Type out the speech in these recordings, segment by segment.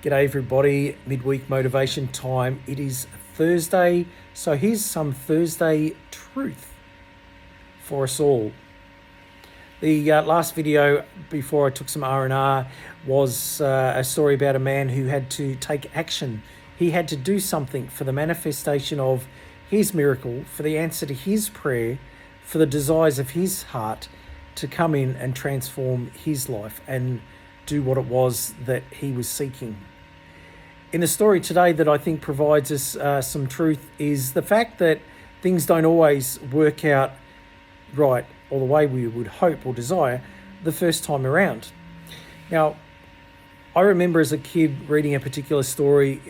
G'day everybody, midweek motivation time. It is Thursday, so here's some Thursday truth for us all. The last video before I took some R&R was a story about a man who had to take action. He had to do something for the manifestation of his miracle, for the answer to his prayer, for the desires of his heart to come in and transform his life and do what it was that he was seeking. In the story today that I think provides us some truth is the fact that things don't always work out right or the way we would hope or desire the first time around. Now, I remember as a kid reading a particular story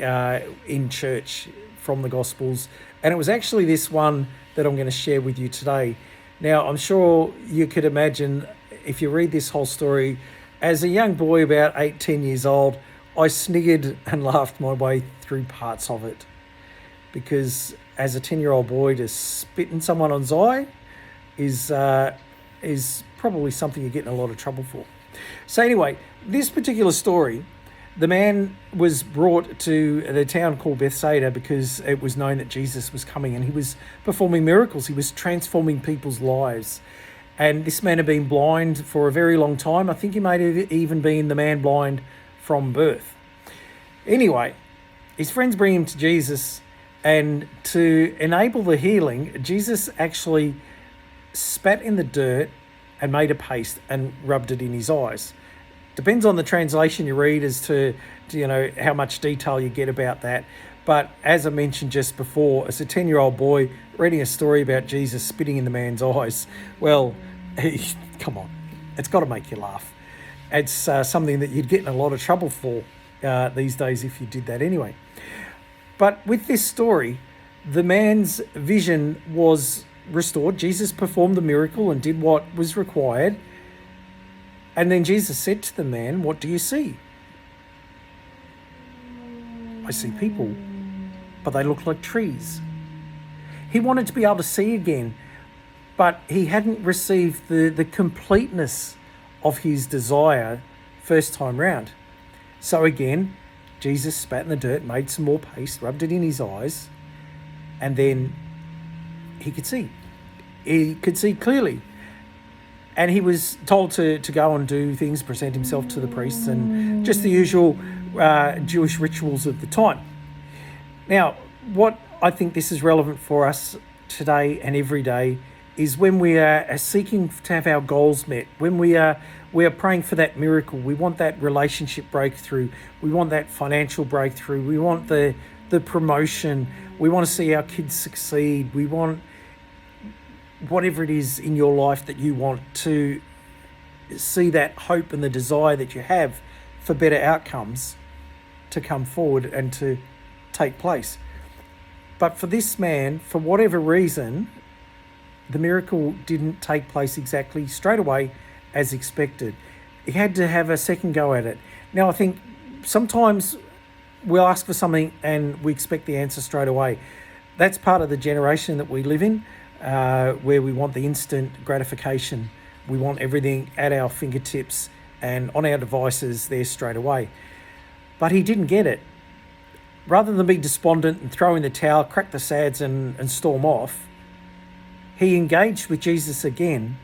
in church from the Gospels, and it was actually this one that I'm going to share with you today. Now, I'm sure you could imagine if you read this whole story, as a young boy about 8-10 years old, I sniggered and laughed my way through parts of it, because as a 10-year-old boy to spit in someone's eye is probably something you get in a lot of trouble for. So anyway, this particular story, the man was brought to the town called Bethsaida because it was known that Jesus was coming and he was performing miracles. He was transforming people's lives. And this man had been blind for a very long time. I think he may have even been the man blind from birth. Anyway, his friends bring him to Jesus, and to enable the healing, Jesus actually spat in the dirt and made a paste and rubbed it in his eyes. Depends on the translation you read as to how much detail you get about that. But as I mentioned just before, as a 10-year-old boy reading a story about Jesus spitting in the man's eyes, well, come on, it's got to make you laugh. It's something that you'd get in a lot of trouble for these days if you did that anyway. But with this story, the man's vision was restored. Jesus performed the miracle and did what was required. And then Jesus said to the man, "What do you see?" "I see people, but they look like trees." He wanted to be able to see again, but he hadn't received the completeness of his desire first time round. So again, Jesus spat in the dirt, made some more paste, rubbed it in his eyes, and then he could see. He could see clearly. And he was told to go and do things, present himself to the priests, and just the usual Jewish rituals of the time. Now, what I think this is relevant for us today and every day is when we are seeking to have our goals met, when we are praying for that miracle, we want that relationship breakthrough, we want that financial breakthrough, we want the promotion, we want to see our kids succeed, we want whatever it is in your life that you want to see, that hope and the desire that you have for better outcomes to come forward and to take place. But for this man, for whatever reason, the miracle didn't take place exactly straight away as expected. He had to have a second go at it. Now, I think sometimes we'll ask for something and we expect the answer straight away. That's part of the generation that we live in, where we want the instant gratification. We want everything at our fingertips and on our devices there straight away. But he didn't get it. Rather than be despondent and throw in the towel, crack the sads and storm off, he engaged with Jesus again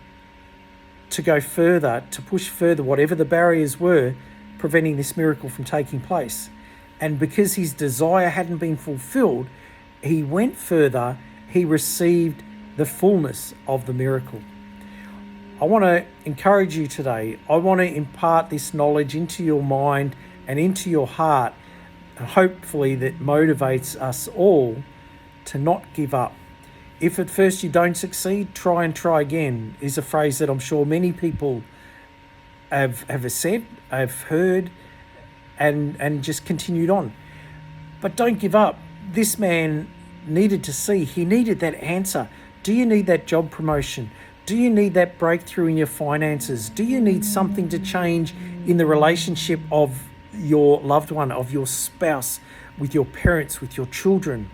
to go further, to push further whatever the barriers were preventing this miracle from taking place. And because his desire hadn't been fulfilled, he went further, he received the fullness of the miracle. I want to encourage you today. I want to impart this knowledge into your mind and into your heart, and hopefully that motivates us all to not give up. If at first you don't succeed, try and try again, is a phrase that I'm sure many people have said, have heard, and just continued on. But don't give up. This man needed to see. He needed that answer. Do you need that job promotion? Do you need that breakthrough in your finances? Do you need something to change in the relationship of your loved one, of your spouse, with your parents, with your children?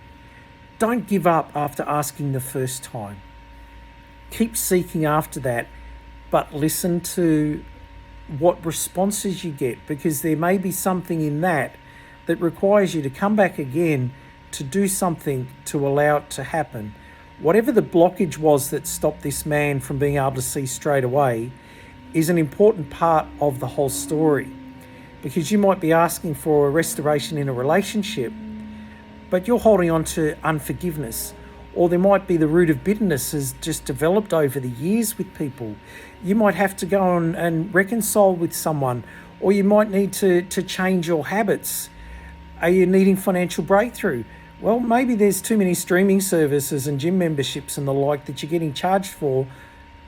Don't give up after asking the first time. Keep seeking after that, but listen to what responses you get, because there may be something in that that requires you to come back again to do something to allow it to happen. Whatever the blockage was that stopped this man from being able to see straight away is an important part of the whole story, because you might be asking for a restoration in a relationship, but you're holding on to unforgiveness, or there might be the root of bitterness has just developed over the years with people. You might have to go on and reconcile with someone, or you might need to change your habits. Are you needing financial breakthrough? Well, maybe there's too many streaming services and gym memberships and the like that you're getting charged for.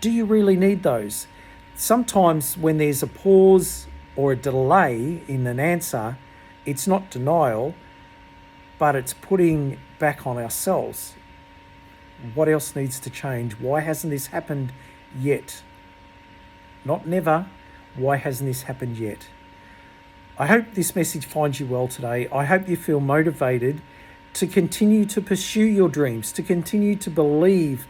Do you really need those? Sometimes when there's a pause or a delay in an answer, it's not denial, but it's putting back on ourselves. What else needs to change? Why hasn't this happened yet? Not never. Why hasn't this happened yet? I hope this message finds you well today. I hope you feel motivated to continue to pursue your dreams, to continue to believe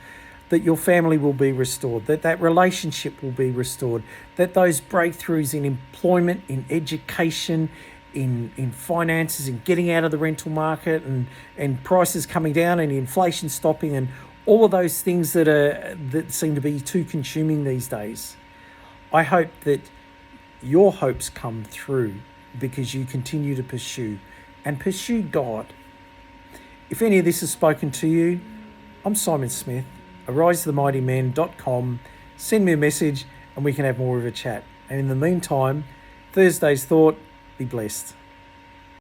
that your family will be restored, that that relationship will be restored, that those breakthroughs in employment, in education, in finances, in getting out of the rental market, and prices coming down and inflation stopping, and all of those things that seem to be too consuming these days. I hope that your hopes come through because you continue to pursue God. If any of this has spoken to you, I'm Simon Smith, arisetothemightyman.com. Send me a message and we can have more of a chat. And in the meantime, Thursday's thought, be blessed.